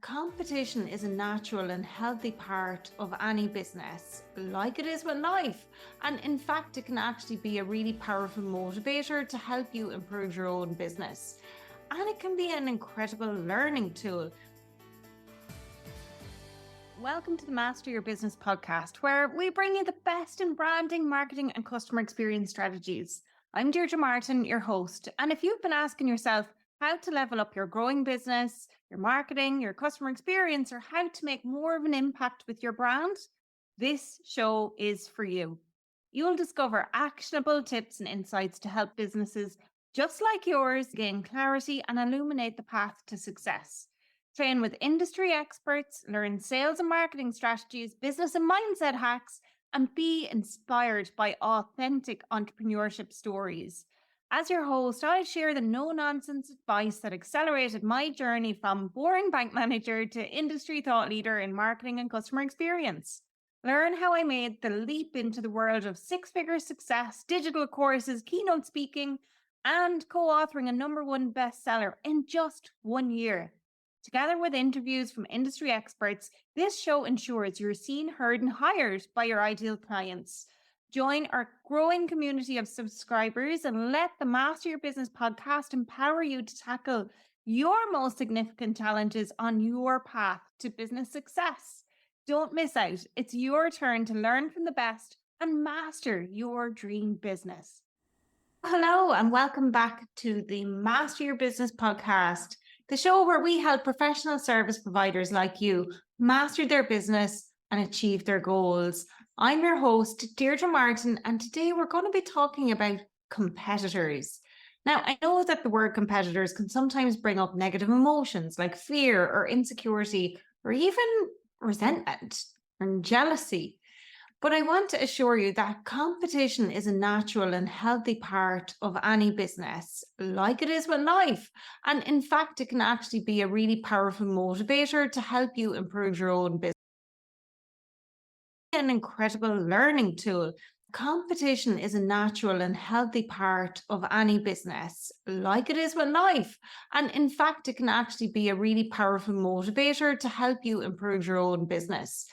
Competition is a natural and healthy part of any business, like it is with life. And in fact, it can actually be a really powerful motivator to help you improve your own business. And it can be an incredible learning tool. Welcome to the Master Your Business podcast, where we bring you the best in branding, marketing, and customer experience strategies. I'm Deirdre Martin, your host. And if you've been asking yourself how to level up your growing business, your marketing, your customer experience, or how to make more of an impact with your brand, this show is for you. You'll discover actionable tips and insights to help businesses just like yours gain clarity and illuminate the path to success. Train with industry experts, learn sales and marketing strategies, business and mindset hacks, and be inspired by authentic entrepreneurship stories. As your host, I'll share the no-nonsense advice that accelerated my journey from boring bank manager to industry thought leader in marketing and customer experience. Learn how I made the leap into the world of six-figure success, digital courses, keynote speaking, and co-authoring a #1 bestseller in just 1 year. Together with interviews from industry experts, this show ensures you're seen, heard, and hired by your ideal clients. Join our growing community of subscribers and let the Master Your Business podcast empower you to tackle your most significant challenges on your path to business success. Don't miss out. It's your turn to learn from the best and master your dream business. Hello, and welcome back to the Master Your Business podcast, the show where we help professional service providers like you master their business and achieve their goals. I'm your host, Deirdre Martin, and today we're going to be talking about competitors. Now, I know that the word competitors can sometimes bring up negative emotions like fear or insecurity or even resentment and jealousy. But I want to assure you that competition is a natural and healthy part of any business, like it is with life. And in fact, it can actually be a really powerful motivator to help you improve your own business. An incredible learning tool. Competition is a natural and healthy part of any business, like it is with life. And in fact, it can actually be a really powerful motivator to help you improve your own business.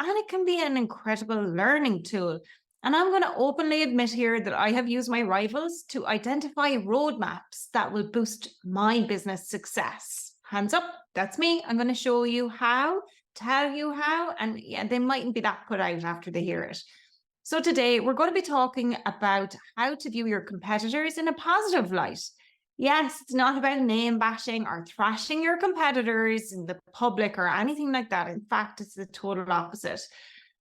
And it can be an incredible learning tool. And I'm going to openly admit here that I have used my rivals to identify roadmaps that will boost my business success. Hands up, that's me. I'm going to show you how, tell you how, and yeah, they mightn't be that put out after they hear it. So today we're going to be talking about how to view your competitors in a positive light. Yes, it's not about name bashing or thrashing your competitors in the public or anything like that. In fact, it's the total opposite,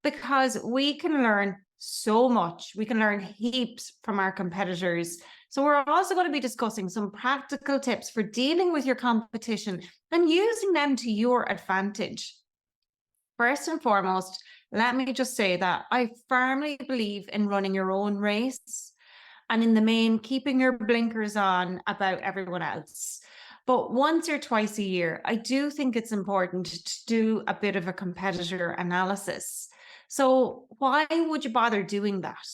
because we can learn so much. We can learn heaps from our competitors. So we're also going to be discussing some practical tips for dealing with your competition and using them to your advantage. First and foremost, let me just say that I firmly believe in running your own race, and in the main, keeping your blinkers on about everyone else. But once or twice a year, I do think it's important to do a bit of a competitor analysis. So why would you bother doing that?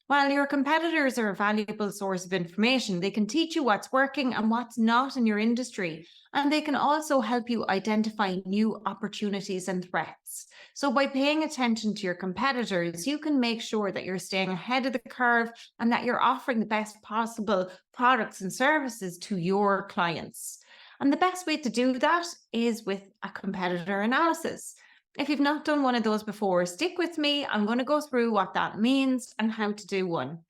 Well, your competitors are a valuable source of information. They can teach you what's working and what's not in your industry, and they can also help you identify new opportunities and threats. So by paying attention to your competitors, you can make sure that you're staying ahead of the curve and that you're offering the best possible products and services to your clients. And the best way to do that is with a competitor analysis. If you've not done one of those before, stick with me. I'm going to go through what that means and how to do one.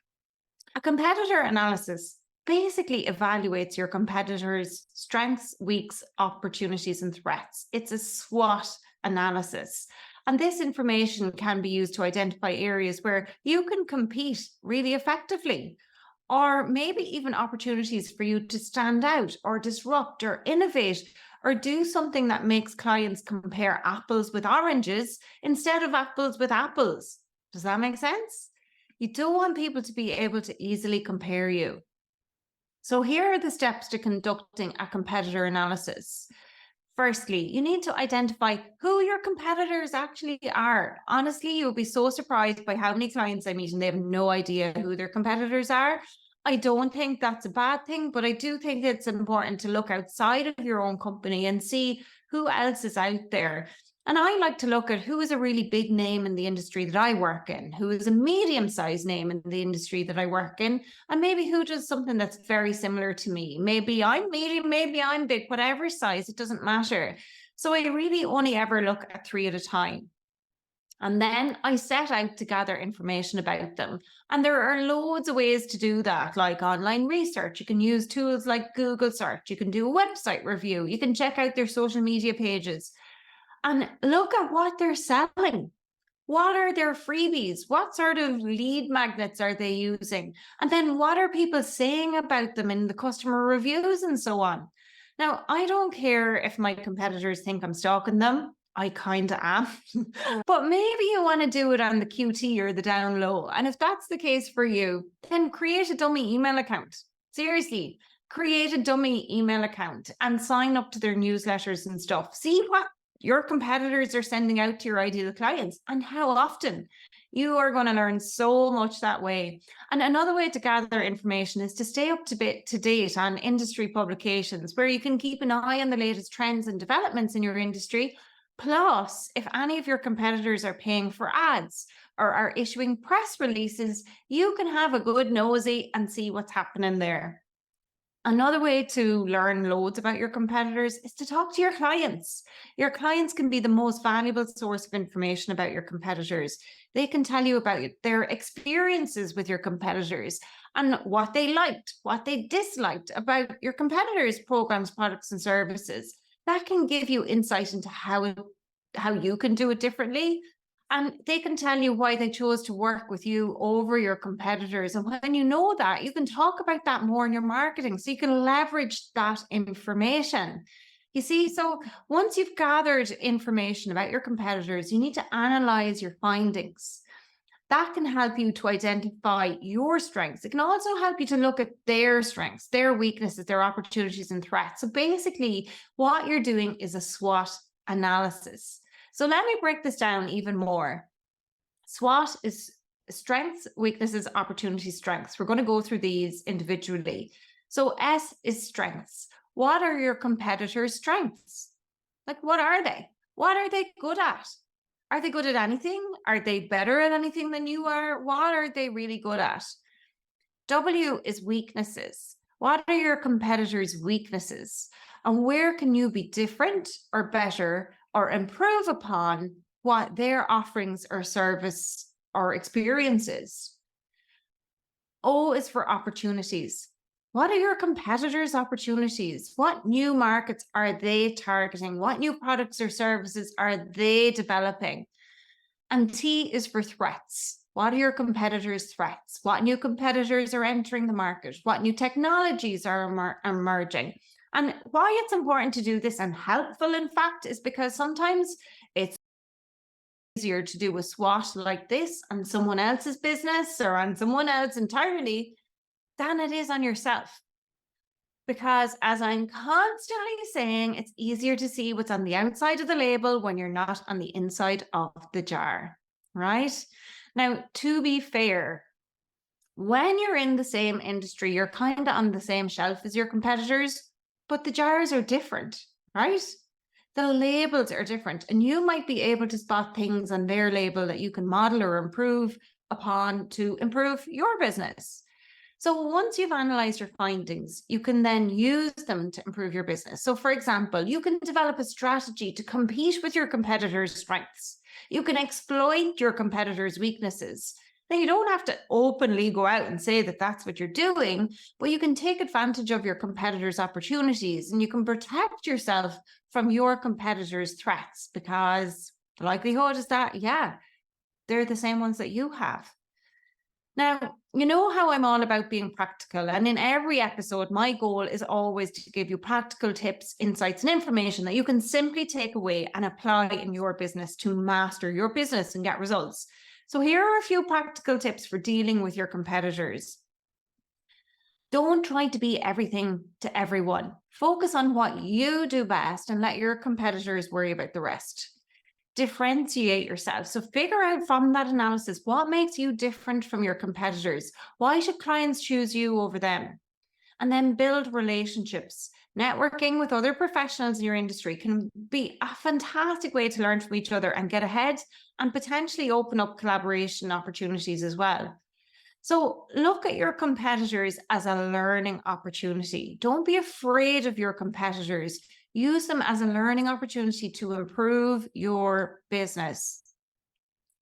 A competitor analysis basically evaluates your competitors' strengths, weaks, opportunities, and threats. It's a SWOT analysis. And this information can be used to identify areas where you can compete really effectively, or maybe even opportunities for you to stand out or disrupt or innovate, or do something that makes clients compare apples with oranges instead of apples with apples. Does that make sense? You don't want people to be able to easily compare you. So here are the steps to conducting a competitor analysis. Firstly, you need to identify who your competitors actually are. Honestly, you'll be so surprised by how many clients I meet and they have no idea who their competitors are. I don't think that's a bad thing, but I do think it's important to look outside of your own company and see who else is out there. And I like to look at who is a really big name in the industry that I work in, who is a medium-sized name in the industry that I work in, and maybe who does something that's very similar to me. Maybe I'm medium, maybe I'm big, whatever size, it doesn't matter. So I really only ever look at 3 at a time. And then I set out to gather information about them. And there are loads of ways to do that, like online research. You can use tools like Google search. You can do a website review. You can check out their social media pages and look at what they're selling. What are their freebies? What sort of lead magnets are they using? And then what are people saying about them in the customer reviews and so on? Now, I don't care if my competitors think I'm stalking them. I kind of am. But maybe you want to do it on the QT or the down low. And if that's the case for you, then create a dummy email account. Seriously, create a dummy email account and sign up to their newsletters and stuff. See what your competitors are sending out to your ideal clients and how often. You are going to learn so much that way. And another way to gather information is to stay up to date on industry publications where you can keep an eye on the latest trends and developments in your industry. Plus, if any of your competitors are paying for ads or are issuing press releases, you can have a good nosy and see what's happening there. Another way to learn loads about your competitors is to talk to your clients. Your clients can be the most valuable source of information about your competitors. They can tell you about their experiences with your competitors and what they liked, what they disliked about your competitors' programs, products, and services. That can give you insight into how you can do it differently. And they can tell you why they chose to work with you over your competitors. And when you know that, you can talk about that more in your marketing. So you can leverage that information. You see, so once you've gathered information about your competitors, you need to analyze your findings. That can help you to identify your strengths. It can also help you to look at their strengths, their weaknesses, their opportunities and threats. So basically, what you're doing is a SWOT analysis. So let me break this down even more. SWOT is strengths, weaknesses, opportunities, strengths. We're going to go through these individually. So S is strengths. What are your competitors' strengths? Like, what are they? What are they good at? Are they good at anything? Are they better at anything than you are? What are they really good at? W is weaknesses. What are your competitors' weaknesses? And where can you be different or better or improve upon what their offerings or service or experiences? O is for opportunities. What are your competitors' opportunities? What new markets are they targeting? What new products or services are they developing? And T is for threats. What are your competitors' threats? What new competitors are entering the market? What new technologies are emerging? And why it's important to do this and helpful, in fact, is because sometimes it's easier to do a SWOT like this on someone else's business or on someone else entirely than it is on yourself. Because as I'm constantly saying, it's easier to see what's on the outside of the label when you're not on the inside of the jar, right? Now, to be fair, when you're in the same industry, you're kind of on the same shelf as your competitors, but the jars are different, right? The labels are different, and you might be able to spot things on their label that you can model or improve upon to improve your business. So once you've analyzed your findings, you can then use them to improve your business. So for example, you can develop a strategy to compete with your competitors' strengths. You can exploit your competitors' weaknesses. Now, you don't have to openly go out and say that that's what you're doing, but you can take advantage of your competitors' opportunities and you can protect yourself from your competitors' threats, because the likelihood is that, yeah, they're the same ones that you have. Now, you know how I'm all about being practical, and in every episode, my goal is always to give you practical tips, insights, and information that you can simply take away and apply in your business to master your business and get results. So here are a few practical tips for dealing with your competitors. Don't try to be everything to everyone. Focus on what you do best and let your competitors worry about the rest. Differentiate yourself. So figure out from that analysis, what makes you different from your competitors? Why should clients choose you over them? And then build relationships. Networking with other professionals in your industry can be a fantastic way to learn from each other and get ahead and potentially open up collaboration opportunities as well. So look at your competitors as a learning opportunity. Don't be afraid of your competitors. Use them as a learning opportunity to improve your business.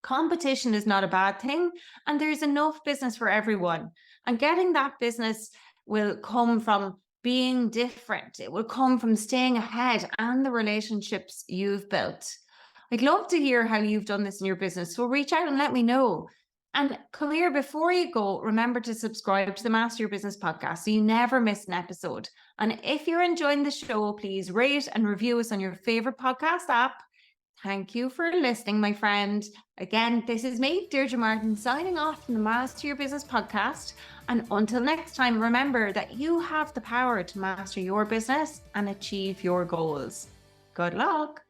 Competition is not a bad thing, and there's enough business for everyone. And getting that business will come from being different, it will come from staying ahead and the relationships you've built. I'd love to hear how you've done this in your business. So reach out and let me know. And come here, before you go, remember to subscribe to the Master Your Business podcast so you never miss an episode. And if you're enjoying the show, please rate and review us on your favorite podcast app. Thank you for listening, my friend. Again, this is me, Deirdre Martin, signing off from the Master Your Business podcast. And until next time, remember that you have the power to master your business and achieve your goals. Good luck.